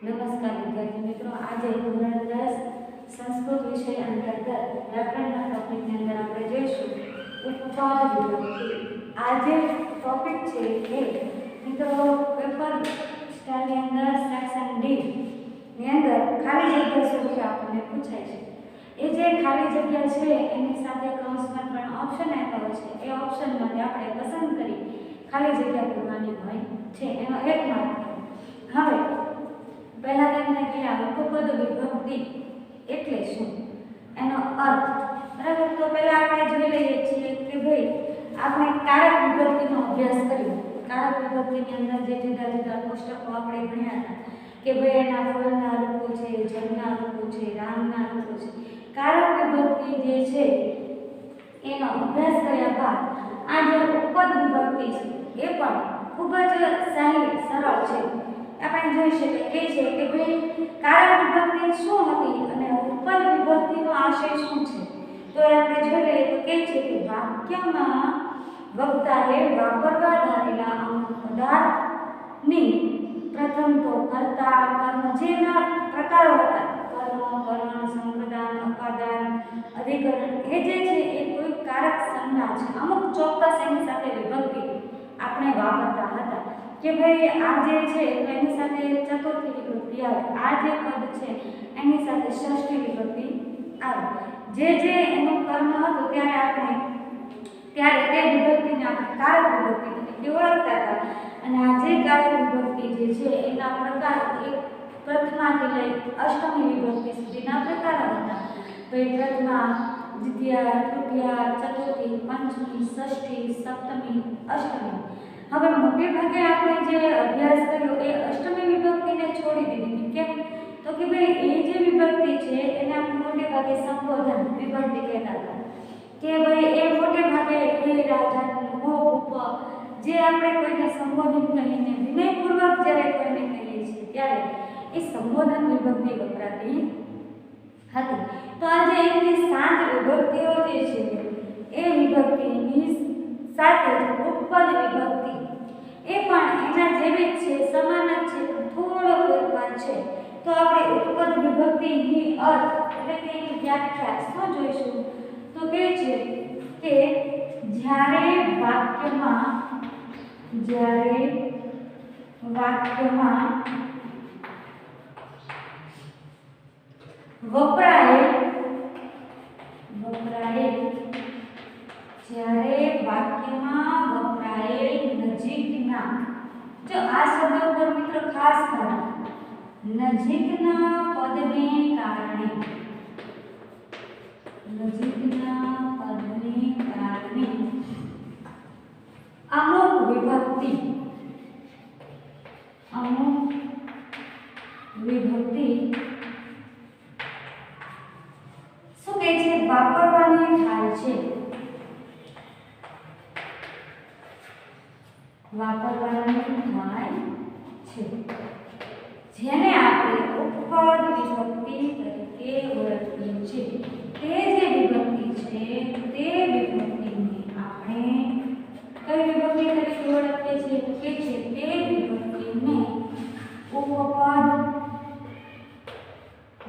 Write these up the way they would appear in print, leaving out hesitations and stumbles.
નમસ્કાર વિદ્યાર્થી મિત્રો, આજે ધોરણ 10 સંસ્કૃત વિષય અંતર્ગત વ્યાકરણના ટોપિકની અંદર આપણે જોઈશું ઉપપદ વિભક્તિ. આજે ટોપિક છે એ મિત્રો પેપર સ્ટારની અંદર સેક્શન ડી ની અંદર ખાલી જગ્યા સુધી આપણને પૂછાય છે. એ જે ખાલી જગ્યા છે એની સાથે કૌંસમાં 3 ઓપ્શન આપ્યા હોય છે. એ ઓપ્શનમાંથી આપણે પસંદ કરી ખાલી જગ્યા પૂરવાની હોય છે. એનો એક માર્ક. હવે પહેલા તેમને કહેવાય ઉપપદ વિભક્તિ એટલે શું, એનો અર્થ. બરાબર, તો પહેલા આપણે જોઈ લઈએ છીએ કે ભાઈ આપણે કારક વિભક્તિનો અભ્યાસ કર્યો. કારક વિભક્તિની અંદર જે જુદા જુદા કોષ્ટકો આપણે ભણ્યા હતા કે ભાઈ એના ફળના રૂપો છે, જળના રૂપો છે, રામના રૂપો છે. કારક વિભક્તિ જે છે એનો અભ્યાસ કર્યા બાદ આ જે ઉપપદ વિભક્તિ છે એ પણ ખૂબ જ સહેલી સરળ છે. આપણે જોઈ શકીએ છે કે ભાઈ કારક વિભક્તિ શું હતી અને ઉપપદ વિભક્તિનો આશય શું છે. તો આપણે જોઈ લઈએ તો કહે છે કે વાક્યમાં વક્તાએ વાપરવા ધારેલા અમુક પદાર્થની પ્રથમ તો કર્તા, કર્મ જેના પ્રકારો હતા, કર્મ, કરણ, સંપ્રદાન, અપાદાન, અધિકરણ, એ જે છે એ કોઈ કારક સંજ્ઞા છે. અમુક ચોક્કસ એની સાથે વિભક્તિ આપણે વાપરતા હતા કે ભાઈ આ જે છે એની સાથે ચતુર્થી વિભક્તિ આવે, આ જે પદ છે એની સાથે ષષ્ઠી વિભક્તિ આવે. જે એનું કર્મ હતું ત્યારે તે વિભક્તિને આપણે કારક વિભક્તિ તરીકે ઓળખતા હતા. અને આ જે કારક વિભક્તિ જે છે એના પ્રકાર એક પ્રથમાથી લઈ અષ્ટમી વિભક્તિ સુધીના પ્રકારો હતા. ભાઈ પ્રથમા, દ્વિતીયા, તૃતીયા, ચતુર્થી, પંચમી, ષષ્ઠી, સપ્તમી, અષ્ટમી. હવે મોટે ભાગે આપણે જે અભ્યાસ કર્યો એ અષ્ટમી વિભક્તિને છોડી દીધી. કેમ? તો કે ભાઈ એ જે વિભક્તિ છે એને આપણે મોટે ભાગે સંબોધન વિભક્તિ કહેતા હતા કે ભાઈ એ મોટે ભાગે હે રાજન, હો ભૂપ, જે આપણે કોઈને સંબોધન કહીને વિનયપૂર્વક જ્યારે કોઈને કહીએ છીએ ત્યારે એ સંબોધન વિભક્તિ વપરાતી હતી. તો આજે એની 7 વિભક્તિઓ જે છે એ વિભક્તિની સાથે ઉપપદ વિભક્તિ એ પણ એના જેવી જ છે, સમાન જ છે, થોડો ફેરફાર છે. તો આપણે ઉપપદ વિભક્તિની અર્થ એટલે કે એની વ્યાખ્યા શું જોઈશું? તો કહે છે કે જ્યારે વાક્યમાં વપરાયેલ નજીકના, જો આ શબ્દ ઉપર મિત્રો ખાસ ધ્યાન, નજીકના પદને કારણે અમુક વિભક્તિ શું કહે છે? વાપરવાની થાય છે. જેને આપણે ઉપપદ વિભક્તિ તરીકે ઓળખીએ છીએ. તે જે વિભક્તિ છે તે વિભક્તિને આપણે કઈ વિભક્તિ તરીકે ઓળખીએ છીએ? કે છે તે વિભક્તિને ઉપપદ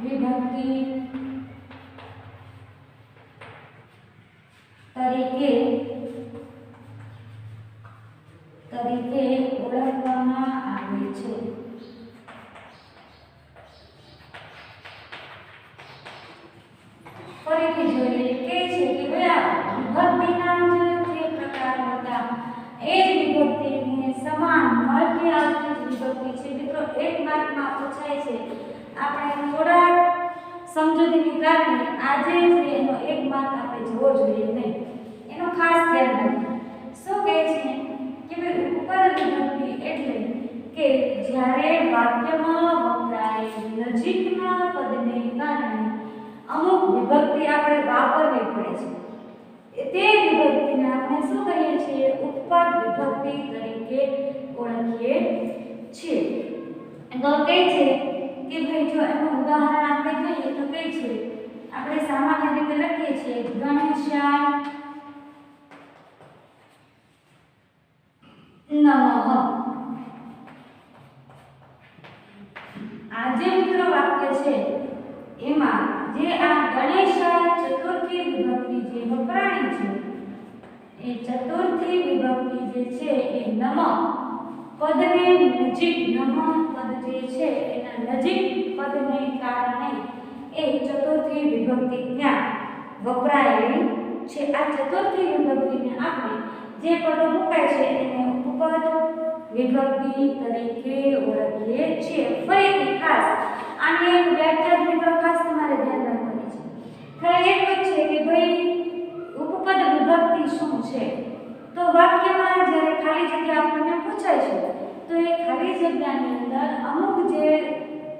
વિભક્તિ તરીકે ઓળખવામાં આવે છે. ફરીથી જોઈએ કે છે કે ભાઈ વિભક્તિના જે પ્રકારો હતા એ જ વિભક્તિને સમાન મળતી આવતી વિભક્તિ છે. મિત્રો એક માર્કમાં પૂછાય છે, આપણે થોડા સમજૂતીને કારણે આજે છે એનો એક માર્ક આપણે જોવો જોઈએ નહીં, એનો ખાસ ધ્યાન રાખવું. શું કહે છે કે ભાઈ ઉપપદ વિભક્તિ એટલે કે જ્યારે વાક્યમાં વપરાયેલ નજીકના પદને કારણે અમુક વિભક્તિ આપણે વાપરવી પડે છે. તે વિભક્તિને આપણે શું કહીએ છીએ? ઉપપદ વિભક્તિ તરીકે ઓળખીએ છીએ. તો કહે છે કે ભાઈ જો એનું ઉદાહરણ આપણે જોઈએ તો કહે છે આપણે સામાન્ય રીતે લખીએ છીએ ગણેશાય નમઃ. આ એમાં જે આ ગણેશા ચતુર્થી વિભક્તિ જે વપરાણી છે એ ચતુર્થી વિભક્તિ જે છે એ નમ પદને નજીક નમ પદ જે છે એના નજીક પદને કારણે એ ચતુર્થી વિભક્તિ ત્યાં વપરાયેલી છે. આ ચતુર્થી વિભક્તિને આપણે જે પદો મુકાય છે એને ઉપપદ વિભક્તિ તરીકે ઓળખીએ છીએ. ફરીથી ખાસ આની એક વ્યાખ્યા મિત્રો ખાસ તમારે ધ્યાન રાખવાની છે. ખાલી એટલું જ છે કે ભાઈ ઉપપદ વિભક્તિ શું છે. તો વાક્યમાં જ્યારે ખાલી જગ્યા આપણને પૂછાય છે તો એ ખાલી જગ્યાની અંદર અમુક જે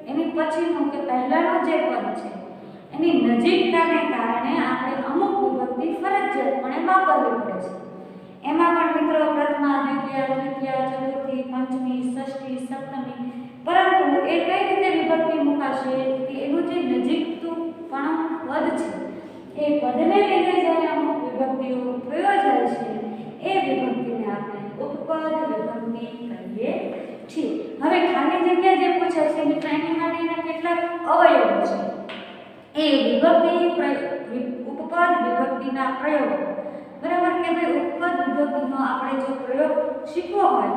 એની પછીનું કે પહેલાનું જે પદ છે એની નજીકતાને કારણે આપણે અમુક વિભક્તિ ફરજિયાતપણે વાપરવી પડે છે. એમાં પણ મિત્રો પ્રથમા, દ્વિતીય, તૃતીય, ચતુર્થી, પંચમી, ષષ્ઠી, સપ્તમી, પરંતુ એ કઈ રીતે વિભક્તિ મુકાશે કે એનું જે નજીકતું પણ પદ છે એ પદને લીધે જ્યારે અમુક વિભક્તિઓ પ્રયોજાય છે એ વિભક્તિને આપણે ઉપપદ વિભક્તિ કહીએ છીએ. હવે ખાલી જગ્યા જે પૂછાય છે મિત્રો એની માટેના કેટલાક અવયવો છે. એ વિભક્તિ ઉપપદ વિભક્તિના પ્રયોગો. બરાબર કે ભાઈ ઉપપદ વિભક્તિનો આપણે જો પ્રયોગ શીખવો હોય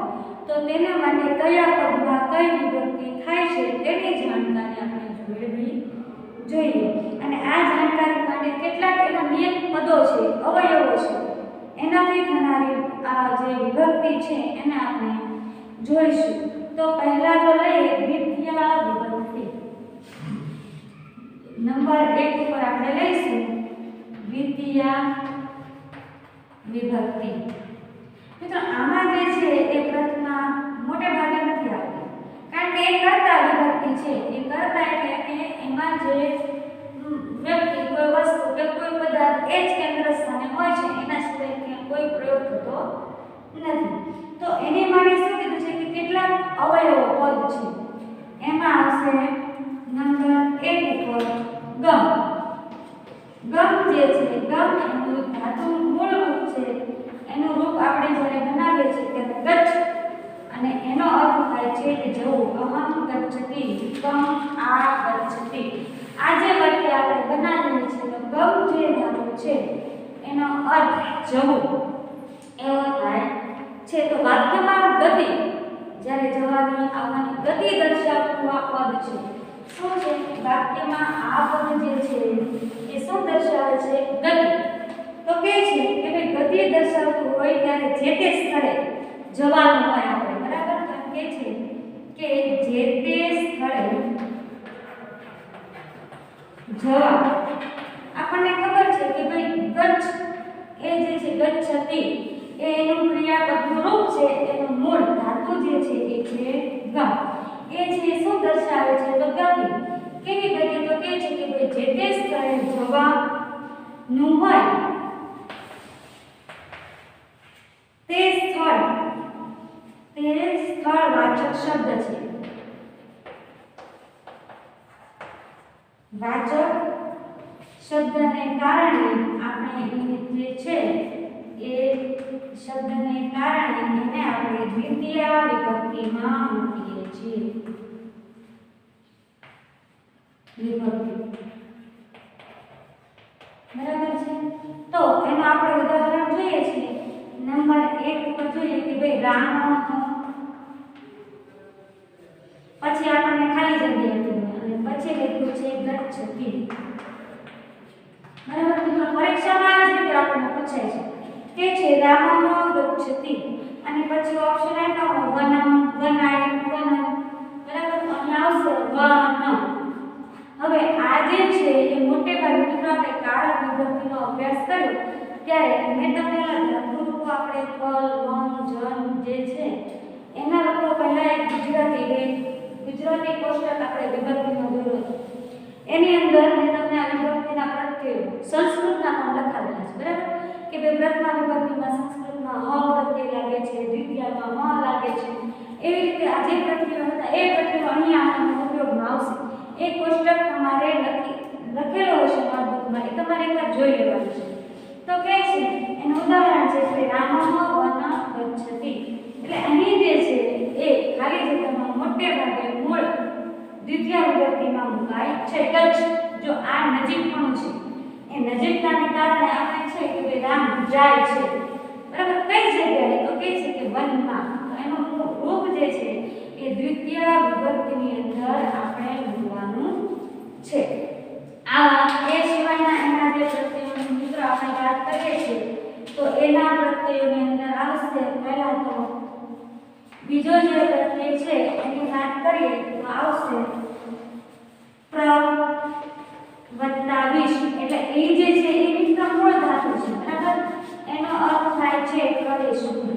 તો તેના માટે કયા પદમાં કઈ વિભક્તિ થાય છે તેની જાણકારી આપણે મેળવવી જોઈએ. અને આ જાણકારી માટે કેટલાક એના નિયમ પદો છે, અવયવો છે, એનાથી થનારી આ જે વિભક્તિ છે એને આપણે જોઈશું. તો પહેલા તો લઈએ દ્વિતીય વિભક્તિ. નંબર 1 ઉપર આપણે લઈશું દ્વિતીય વિભક્તિ. મિત્રો આમાં જે છે એ પ્રથમા મોટે ભાગે નથી આવતી કારણ કે એ કર્તા વિભક્તિ છે. એ કર્તા એટલે કે એમાં જે વ્યક્તિ કોઈ વસ્તુ કે કોઈ પદાર્થ એ જ કેન્દ્ર સ્થાને હોય છે એના સિવાય ક્યાં કોઈ પ્રયોગ થતો નથી. તો એની માટે શું કીધું છે કે કેટલાક અવયવો પદ છે. એમાં આવશે નંબર 1 ઉપર ગમ. ગમ જે છે ગમ એનું ધાતુ મૂળ રૂપ છે. એનું રૂપ આપણે જ્યારે બનાવીએ છીએ ત્યારે ગચ્છ અને એનો અર્થ થાય છે કે જવું. અહમ ગચ્છતિ, ગમ આ ગચ્છતિ. આ જે વાક્ય આપણે બનાવીએ છીએ તો ગમ જે ધાતુ છે એનો અર્થ જવું એવો થાય છે. તો વાક્યમાં ગતિ જ્યારે જવાની આવવાની ગતિ દર્શાવતું આ પદ છે. શું છે વાક્યમાં આ પદ જે છે એ શું દર્શાવે છે? ગતિ. તો કે છે કે ભાઈ ગતિ દર્શાવતું હોય ત્યારે જે તે સ્થળે જવાનું હોય આપણે. બરાબર. તો કે છે કે જે તે સ્થળે જવા. આપણને ખબર છે કે ભાઈ ગચ્છ એ જે છે ગચ્છતિ એ એનું ક્રિયાપદનું રૂપ છે. એનું મૂળ ધાતુ જે છે એ છે ગમ. એ છે શું દર્શાવે છે? તો ગતિ. કેવી ગતિ? તો કે છે કે ભાઈ જે તે સ્થળે જવાનું હોય તે સ્થળવાચક શબ્દ છે. વાચક શબ્દને કારણે આપણે જે છે એ શબ્દને કારણે એને આપણે દ્વિતીય વિભક્તિમાં મૂકીએ છીએ. વિભક્તિ. બરાબર છે. તો એમાં આપણે ઉદાહરણ જોઈએ છીએ. નંબર 1 ઉપર જોઈએ કે ભાઈ રામ, પછી આપણને ખાલી જગ્યા આપી અને પછી લખ્યું છે ગચ્છતિ. બરાબર. તો પરીક્ષામાં આ જ રીતે આપણને પૂછાય છે કે છે રામ ગચ્છતિ અને પછી ઓપ્શન આપ્યા હોય વનમ, વનાય, વનમ. બરાબર. તો અહીંયા આવશે વન. હવે આ જે છે એ મોટે ભાગે મિત્રો આપણે કારક વિભક્તિનો અભ્યાસ કર્યો ત્યારે મેં તમને ધાતુરૂપો આપણે ફલ, વન, જન જે છે એના રૂપો પહેલા એક ગુજરાતી કોષ્ટક આપણે વિભક્તિનો દોર્યો હતો. એની અંદર મેં તમને આ વિભક્તિના પ્રત્યયો સંસ્કૃતના પણ લખાવેલા છે. બરાબર. કે ભાઈ પ્રથમા વિભક્તિમાં સંસ્કૃતમાં હ પ્રત્યય લાગે છે, દ્વિતીયમાં મ લાગે છે. એવી રીતે આ જે પ્રત્યયો હતા એ પ્રત્યયો અહીંયા આપણને ઉપયોગમાં આવશે. એ કોષ્ટક તમારે લખેલો હશે નોટબુકમાં. એ તમારે એકવાર જોઈ લેવાનું છે. તો કે છે એનું ઉદાહરણ છે કે રામઃ વન ગચ્છતિ. એટલે અહીં જે છે એ ખાલી જગ્યામાં મોટે ભાગે મૂળ દ્વિતીય વિભક્તિમાં મુકાય છે. ગચ્છ જો આ નજીકપણું છે એ નજીકતાને કારણે આપણે છે કે ભાઈ રામ જાય છે, બરાબર, કઈ જગ્યાએ તો કહે છે કે વનમાં. તો એનું રૂપ જે છે એ દ્વિતીય વિભક્તિની અંદર આપણે મૂકવાનું છે. આ એ સિવાયના એના જે પ્રત્યયોની મિત્રો આપણે વાત કરીએ છીએ તો એના પ્રત્યયોની અંદર આવશે પહેલા તો બીજો જે પ્રત્યય છે એની વાત કરીએ તો આવશે પ્ર વત્તા વિશ, એટલે એ જે છે એ મિત્ર મૂળ ધાતુ છે, બરાબર. એનો અર્થ થાય છે પ્રવેશવું.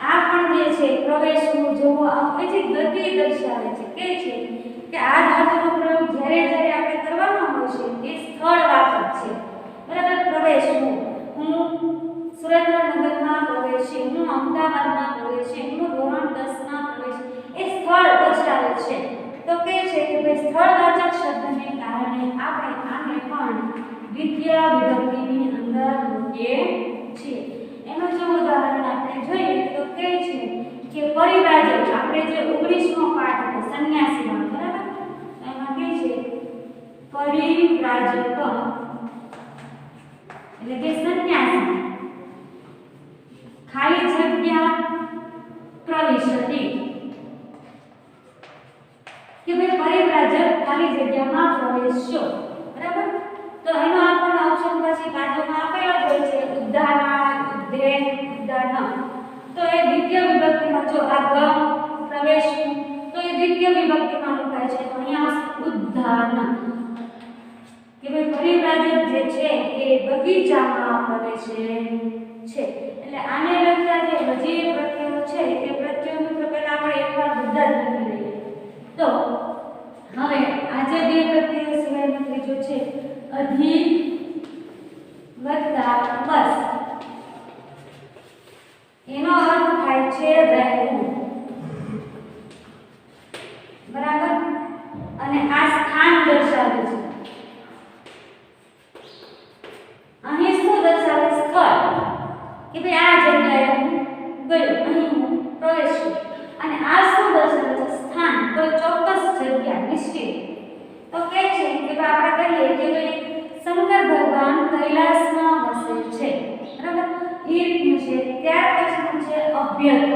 આ પણ જે છે પ્રવેશવું જેવો આપણે જે ગતિ દર્શાવે છે કે છે કે આ ધાતુનો પ્રયોગ જ્યારે આપણે કરવાનો હોય છે એ સ્થળવાચક છે, બરાબર. પ્રવેશવું, હું સુરેન્દ્રનગરમાં પ્રવેશી, હું અમદાવાદમાં પ્રવેશી, હું ધોરણ 10 માં પ્રવેશી, એ સ્થળ દર્શાવે છે. તો કે છે કે ભાઈ સ્થળવાચક શબ્દને કારણે આપણે આને પણ દ્વિતીય વિભક્તિની અંદર મૂકીએ છીએ. એનું જો ઉદાહરણ આપણે જોઈએ તો કે છે કે પરિવ્રાજક, આપણે જે 19મો પાઠ હતો સંન્યાસીમાં, બરાબર, એમાં કે છે પરિવ્રાજક એટલે કે સંન્યાસી ખાલી જગ્યા પ્રવિશતિ, કે ભાઈ પરિવ્રાજક ખાલી જગ્યામાં પ્રવેશ્યો, બરાબર. તો એનો આપણને ઓપ્શન પછી બાજુમાં આપેલો જ હોય છે ઉદ્દાન, ઉદ્દેન, ઉદ્દાન. તો એ દ્વિતીય વિભક્તિમાં જો આ ગ પ્રવેશવું તો એ દ્વિતીય વિભક્તિમાં મુકાય છે. તો અહીંયા ઉદ્દાન, કે ભાઈ પરિવ્રાજક જે છે એ બગીચામાં પ્રવેશે છે. એટલે આને લગતા જે હજી પ્રત્યયો છે એ પ્રત્યયો મિત્રો પહેલા આપણે એકવાર બધા જ લખી લઈએ. તો હવે આજે બે પ્રત્યયો સિવાયનો ત્રીજો છે અધિ વત્તા બસ. એનો અર્થ થાય છે રહેવું, બરાબર. અને આ સ્થાન દર્શાવે છે. અહીં શું દર્શાવે? સ્થળ, કે ભાઈ આ જગ્યાએ હું ગયો, અહીં હું પ્રવેશ્યો. અને આ શું દર્શાવે છે? સ્થાન, કોઈ ચોક્કસ જગ્યા, નિશ્ચિત. તો કે છે કે આપણે કહીએ કે ભાઈ શંકર ભગવાન કૈલાસમાં વસે છે, બરાબર, એ રીતનું છે. ત્યાર પછીનું છે અભ્યર્થ.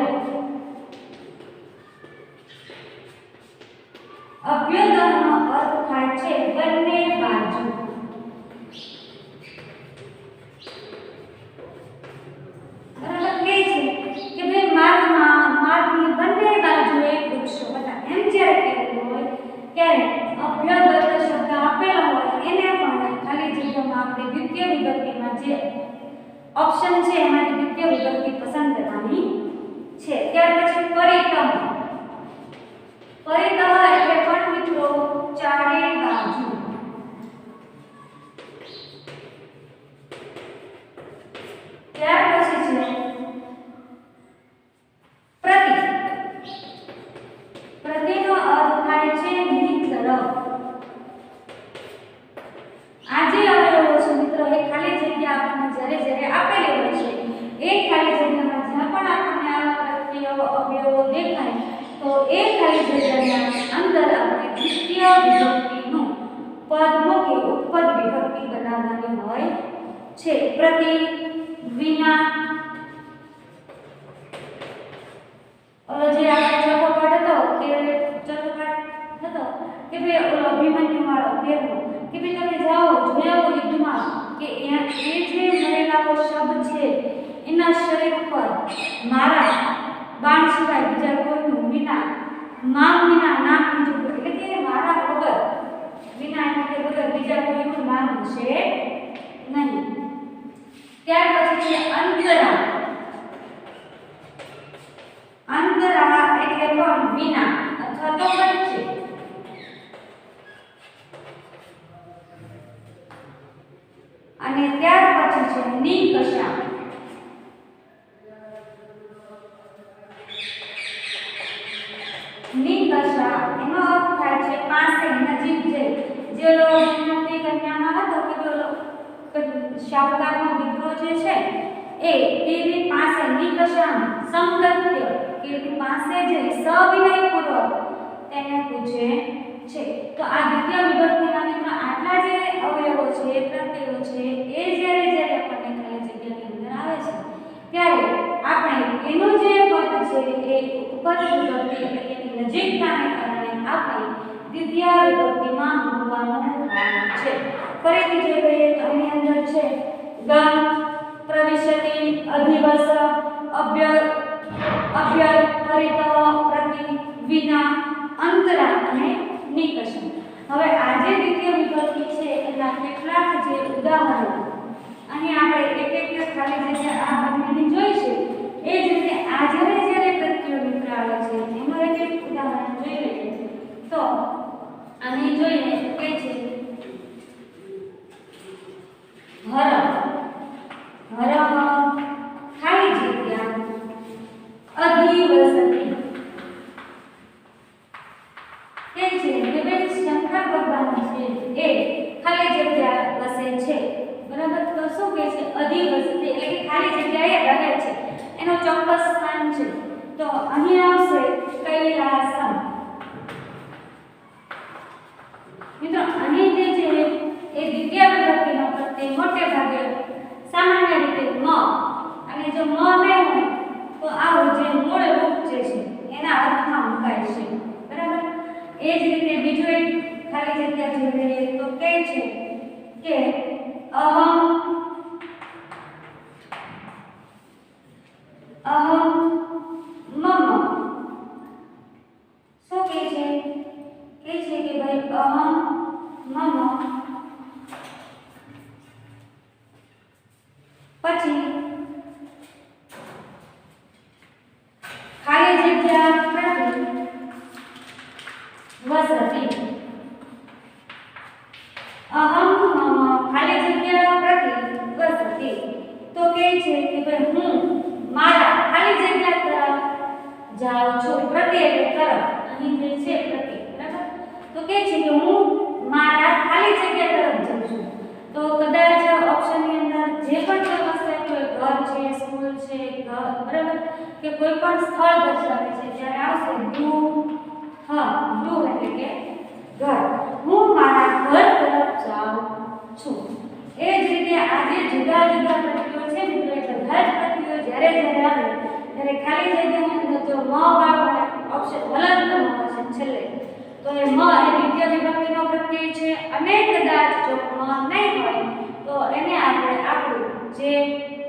અભ્યુદયનો અર્થ થાય છે બંને બાજુ, બરાબર. કે છે કે ભાઈ માર્ગની બંને બાજુએ વૃક્ષો હતા. એમ જ્યારે કહેવું હોય ત્યારે અભ્યુદય શબ્દ આપેલો હોય એને પણ ખાલી જગ્યામાં આપણે દ્વિતીય વિભક્તિમાં જે ઓપ્શન છે એમાંથી દ્વિતીય વિભક્તિ પસંદ કરવાની છે. ત્યાર પછી પરિતમ. પરિતમ એટલે પણ મિત્રો ચારે બાજુ. ત્યાર પછી છે પ્રતિ. પ્રતિનો અર્થ થાય છે ની તરફ. આજે અવયવો છે મિત્રો એ ખાલી જગ્યા આપણને જ્યારે આપેલી હોય છે એ ખાલી જગ્યામાં જ્યાં પણ આપણને આવા પ્રત્યયો અવયવો દેખાય તો એ ખાલી જગ્યાની અંદર આપણે દ્વિતીય વિભક્તિનું પદ મૂકી ઉપપદ વિભક્તિ બનાવવાની હોય છે. પ્રતિ, વિના. ઓલો જે આપણે ચોથો પાઠ હતો કે ભાઈ ઓલો અભિમન્યુ વાળો કહેવો કે ભાઈ તમે જાઓ જોયા યુદ્ધમાં કે એ જે મરેલાઓ શબ્દ છે એના શરીર ઉપર મારા બાણ સિવાય બીજા કોઈનું વિના, નામ વિના, નામ બીજું, એટલે કે મારા વગર, વિના એટલે વગર બીજા કોઈનું નામ છે નહીં. ત્યાર પછી છે અંતરા. અંતરા એટલે પણ વિના અથવા તો વચ્ચે. અને ત્યાર પછી છે નિકષા. નિકષા એનો અર્થ થાય છે પાસે, નજીક. જે શ્રીમતી કન્યામાં હતો કે બોલો શાહુકારનો દીકરો જે છે એ તેની પાસે નિકષા સંગત્ય કે પાસે જે સવિનય પૂર્વક તેને પૂછે છે. તો આ દ્વિતીય વિભક્તિના મિત્રો આટલા જે અવયવો છે પ્રત્યયો છે એ જ્યારે આપણને ખાલી જગ્યાની અંદર આવે છે ત્યારે આપણે એનું જે પદ છે એ ઉપપદ વિભક્તિ એટલે કે એની નજીકતાને કારણે આપણે દ્વિતીય વિભક્તિમાં મૂકવાનું છે. ફરીથી જે કહીએ તો એની અંદર છે ગમ, પ્રવિશતિ, અધિવસ, અભ્યર, પરિતઃ, પ્રતિ, વિના, અંતરા અને નિકષ. હવે આ જે દ્વિતીય વિભક્તિ છે એના કેટલાક જે ઉદાહરણો અહીં આપણે એક ખાલી જગ્યા આ બંનેની જોઈશું. એ જ રીતે આ જ્યારે પ્રત્યયો મિત્ર આવે છે એમાં એક ઉદાહરણ જોઈ લઈએ. તો અહીં જોઈએ કે છે હરમ, ખાલી જગ્યા અધિવસતિ. કે છે કે ભાઈ શંકર ભગવાન છે એ ખાલી જગ્યા વસે છે. બરાબર. તો શું કહે છે અધિવસતિ એટલે કે ખાલી જગ્યાએ રહે છે, એનો ચોક્કસ સ્થાન છે. તો અહીં આવશે કૈલાસમ. મિત્રો અહીં જે છે એ દ્વિતીય વિભક્તિનો પ્રત્યય મોટે ભાગે સામાન્ય રીતે મ, અને જો મ ન હોય તો આવું જે મૂળ રૂપ જે છે એના અર્થમાં મુકાય છે. બરાબર. એ જ રીતે બીજું એક ખાલી જગ્યા જોઈ લઈએ તો કહે છે કે અહમ, મમ. શું કહે છે કે ભાઈ અહમ, મમ, પછી ખાલી જગ્યા પ્રતિ વસતિ. અહમ, મમ, ખાલી જગ્યા પ્રતિ વસતિ. તો કહે છે કે ભાઈ હું મારા ખાલી જગ્યા તરફ જાઉં છું. પ્રતિ એટલે તરફ, અહીં જે છે પ્રતિ. બરાબર. તો કહે છે કે હું મારા ખાલી જગ્યા તરફ જાઉં છું. તો કદાચ ઓપ્શનની અંદર જે પણ સમસ્યા હોય, ઘર છે, સ્કૂલ છે, બરાબર, કે કોઈ પણ સ્થળ દર્શાવે છે ત્યારે આવશે ગૃહ. ગૃહ એટલે કે ઘર. હું મારા ઘર તરફ જાઉં છું. એ જ રીતે આજે જુદા જુદા પ્રત્યયો છે મિત્રો, એ બધા જ પ્રત્યયો જ્યારે આવે ત્યારે ખાલી જગ્યાની અંદર જો મ વાળો ઓપ્શન હલંતનો ઓપ્શન છેલ્લે, તો એ મ એ દ્વિતીય વિભક્તિનો પ્રત્યય છે. અને કદાચ જો મ નહીં હોય તો એને આપણે આપણું જે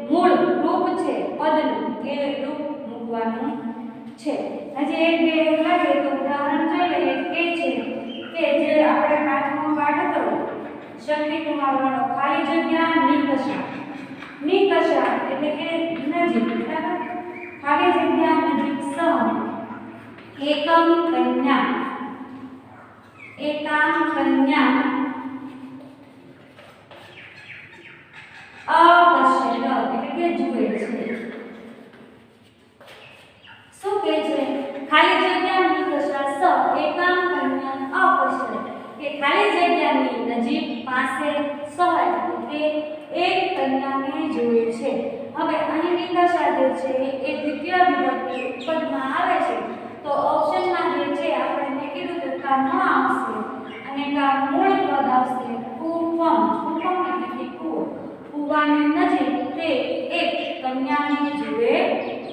મૂળ રૂપ છે પદનું એ રૂપ મૂકવાનું છે. હજી એક બે લાગે તો ઉદાહરણ જોઈ લઈએ. કે છે કે જે આપણે પાંચમો પાઠ હતો શક્તિકુમાર વાળો, ખાલી જગ્યા નિકષા. નિકષા એટલે કે નજીક. બરાબર. ખાલી જગ્યા નજીક સહ એકમ કન્યા. એકામ કન્યા અપશ્યત એટલે કે જુએ છે. શું કહે છે ખાલી જગ્યા નિકષા સ એકામ કન્યા અપશ્યત કે ખાલી જગ્યાની નજીક પાસે સહ એટલે કે એક કન્યાને જુએ છે. હવે અહીં નિકષા જે છે એ દ્વિતીય વિભક્તિ પદમાં આવે છે. તો ઓપ્શનમાં જે છે આપણે કીધું કે કા ન આવશે અને કા મૂળ પદ આવશે કુપમ. કુપમ એટલે કે કુવો. કુવાની નજીક તે એક કન્યાને જુએ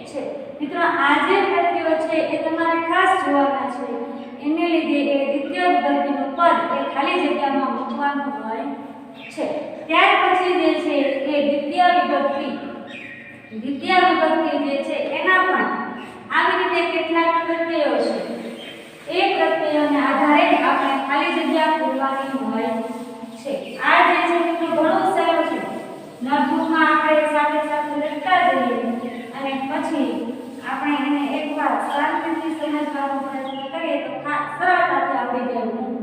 છે. મિત્રો આ જે પ્રત્યયો છે એ તમારે ખાસ જોવાના છે. એને લીધે એ દ્વિતીય વિભક્તિનું પદ એ ખાલી જગ્યામાં મૂકવાનું હોય છે. ત્યાર પછી જે છે એ દ્વિતીય વિભક્તિ જે છે એના પણ આવી રીતે કેટલાક પ્રત્યયો છે. એ પ્રત્યયોને આધારે આપણે ખાલી જગ્યા પૂરવાની હોય છે. આ જે છે મિત્રો ઘણું સરળ છે. નોટબુકમાં આપણે સાથે સાથે લખતા જઈએ અને પછી આપણે એને એકવાર શાંતિથી સમજવાનો પ્રયત્ન કરીએ તો સરળતાથી આવડી જવાનું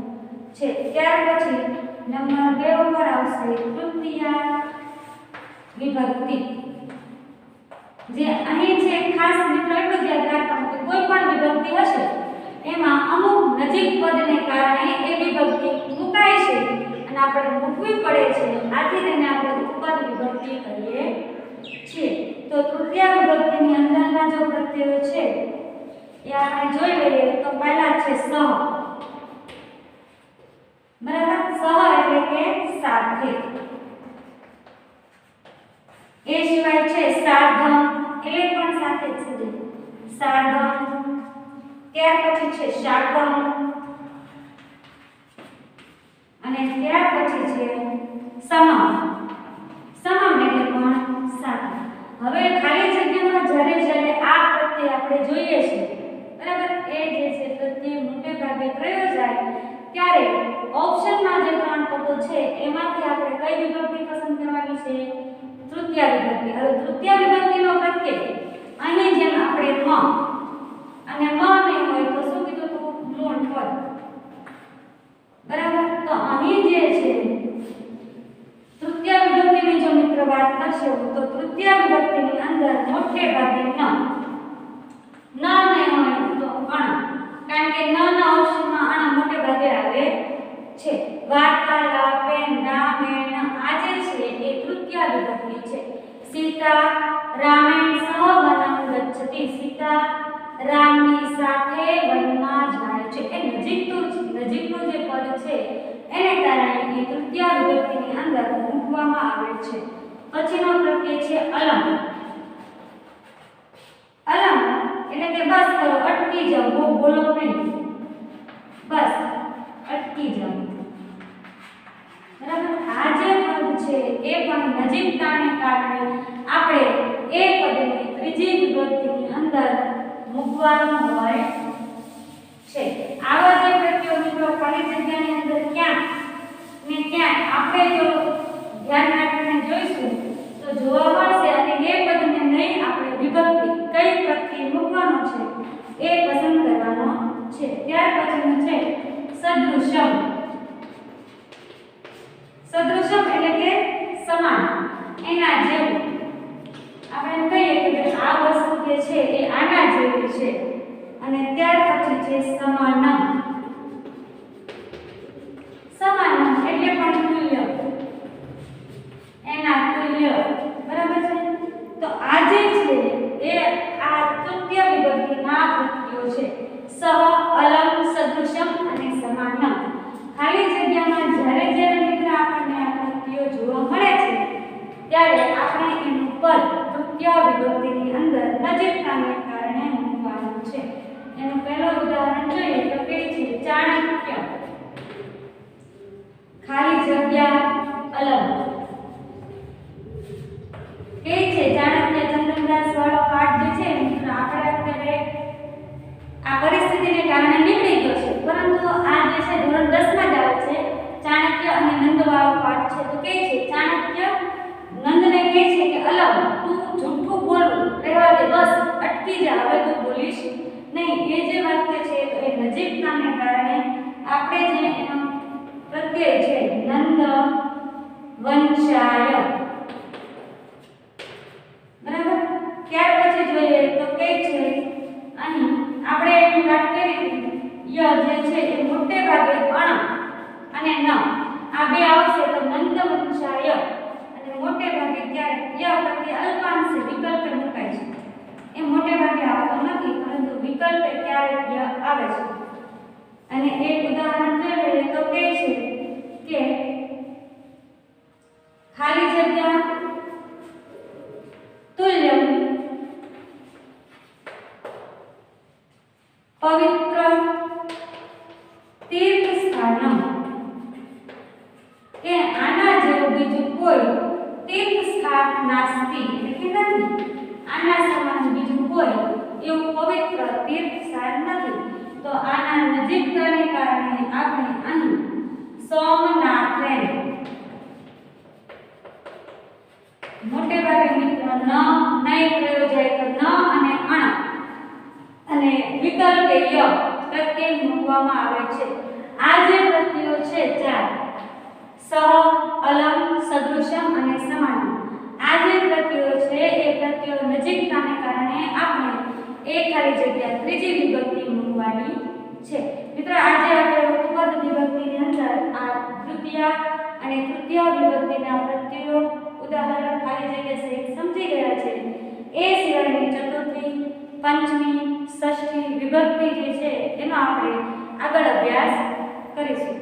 છે. ત્યાર પછી નંબર 2 ઉપર આવશે તૃતીય વિભક્તિ. જે અહીં છે ખાસ મિત્રો એટલું જ યાદ રાખવાનું કે કોઈ પણ વિભક્તિ હશે એમાં અમુક નજીક પદને કારણે એ વિભક્તિ મુકાય છે અને આપણે મૂકવી પડે છે. આથી તેને આપણે ઉપપદ વિભક્તિ કહીએ છીએ. તો તૃતીય વિભક્તિની અંદરના જો પ્રત્યયો છે એ આપણે જોઈ લઈએ તો પહેલા છે સહ. બરાબર. સહ એટલે કે સાથે. એ સિવાય છે સાધન, એટલે પણ સાથે જ છે. સાધન. ત્યાર પછી છે શાકમ અને ત્યાર પછી છે સમમ. સમમ એટલે પણ સાથે. હવે ખાલી જગ્યામાં જ્યારે આ પ્રત્યય આપણે જોઈએ છે, બરાબર, એ જે છે પ્રત્યય મોટે ભાગે પ્રયો જાય ત્યારે ઓપ્શનમાં જે ત્રણ પદો છે એમાંથી આપણે કઈ વિભક્તિ પસંદ કરવાની છે? તૃતીય વિભક્તિ. હવે તૃતીય વિભક્તિનો પ્રત્યય અહીં જેમ આપણે મ અને મ નહીં હોય તો શું કીધું તું? મૂળ પદ. બરાબર. તો અહીં જે છે તૃતીય વિભક્તિની જો મિત્ર વાત કરશે તો તૃતીય વિભક્તિની અંદર મોટે ભાગે ન નહીં હોય તો અણ, કારણ કે ન ના ઓપ્શનમાં અણ મોટે ભાગે આવે છે. વાર્તાલાપ, રામેણ આ જે છે એ તૃતીય વિભક્તિ છે. સીતા રામેણ સહ વનમ ગચ્છતિ. સીતા રામની સાથે વનમાં જાય છે. એ નજીકનું જે પદ છે એને કારણે એ તૃતીય વિભક્તિની અંદર મૂકવામાં આવે છે. પછીનો પ્રત્યય છે અલમ. અલમ એટલે કે બસ કરો, અટકી જાઓ, બહુ બોલો નહીં, બસ અટકી જાઓ. બરાબર. આ જે પદ છે એ પણ નજીકતાને કારણે આપણે એ પદને ત્રીજી વિભક્તિની અંદર મૂકવાનું હોય છે. આવા જે પ્રત્યયો મિત્રો ખાલી જગ્યાની અંદર ક્યાં ને ક્યાં આપણે જો ધ્યાન રાખીને જોઈશું તો જોવા મળશે અને એ પદને નહીં આપણે વિભક્તિ કઈ પ્રત્યય મૂકવાનો છે એ પસંદ કરવાનો છે. ત્યાર પછીનું છે સદૃશમ. સદૃશમ એટલે કે સમાન, એના જેવું. આપણે કહીએ કે આ વસ્તુ જે છે એ આના જેવી છે. અને ત્યાર પછી છે સમાનમ. સમાનમ એટલે પણ તુલ્ય, એના તુલ્ય. બરાબર છે. તો આ જે છે એ આ તૃતીય વિભક્તિના પ્રત્યયો છે. સહ, અલમ, સદૃશમ અને સમાનમ. ખાલી જગ્યામાં જ્યારે મિત્ર આપણને આ પ્રત્યયો જોવા મળે છે ત્યારે આપણે એનું પદ તૃતીય વિભક્તિની અંદર નજીકતાને કારણે મૂકવાનું છે. એનું પહેલું ઉદાહરણ જોઈએ તો કે છે ચાણક્ય. ખાલી જગ્યા અલમ. કે છે ચાણક્ય ચંદનદાસ વાળો પાઠ જે છે મિત્રો આપણે અત્યારે આ પરિસ્થિતિને કારણે નીકળી ગયો છે, પરંતુ આ જે છે ધોરણ 10 માં જ આવે છે. ચાણક્ય અને નંદ વાળો પાઠ છે. તો કે છે ચાણક્ય નંદને કહે છે કે અલમ, તું જૂઠું બોલવું રહેવા દે, બસ અટકી જા, હવે તું બોલીશ નહીં. એ જે વાક્ય છે તો એ નજીકતાને કારણે આપણે જે એનો પ્રત્યય છે નંદ વંશાય. બરાબર. ત્યાર પછી જોઈએ તો કે છે અહીં આપણે એની વાત કરી ય જે છે એ મોટે ભાગે અણ અને ન આ બે આવશે તો નંદ વંશાય. અને મોટે ભાગે ત્યારે ય પ્રત્યે અલ્પાંશ વિકલ્પે મુકાય છે. એ મોટે ભાગે આવતો નથી, પરંતુ વિકલ્પે ક્યારેક ય આવે છે. અને એક ઉદાહરણ જોઈએ તો કે છે કે ખાલી જગ્યા તુલ્યમ પવિત્ર તીર્થ સ્થાનમ. કે આના જેવું બીજું કોઈ તીર્થ સ્થાન નાસ્તિ, એટલે કે નથી, આના સમાન બીજું કોઈ એવું પવિત્ર તીર્થ સ્થાન નથી. તો આના નજીકતાને કારણે આપણે અહીં સોમનાથેન. મોટે ભાગે મિત્રો ન નહીં પ્રયો જાય તો ન અને અણ અને વિકલ્પે ય પ્રત્યય મૂકવામાં આવે છે. આ જે પ્રત્યયો છે ચાર સહ, અલમ, સદૃશમ અને સમાન, આ જે પ્રત્યયો છે એ પ્રત્યયો નજીકતાને કારણે આપણે એક ખાલી જગ્યા ત્રીજી વિભક્તિ મૂકવાની છે. મિત્રો આજે આપણે ઉપપદ વિભક્તિની અંદર આ તૃતીય અને તૃતીય વિભક્તિના પ્રત્યયો ઉદાહરણ ખાલી જગ્યા સહિત સમજી ગયા છે. એ સિવાયની ચતુર્થી, પંચમી, ષષ્ઠી વિભક્તિ જે છે એનો આપણે આગળ અભ્યાસ કરીશું.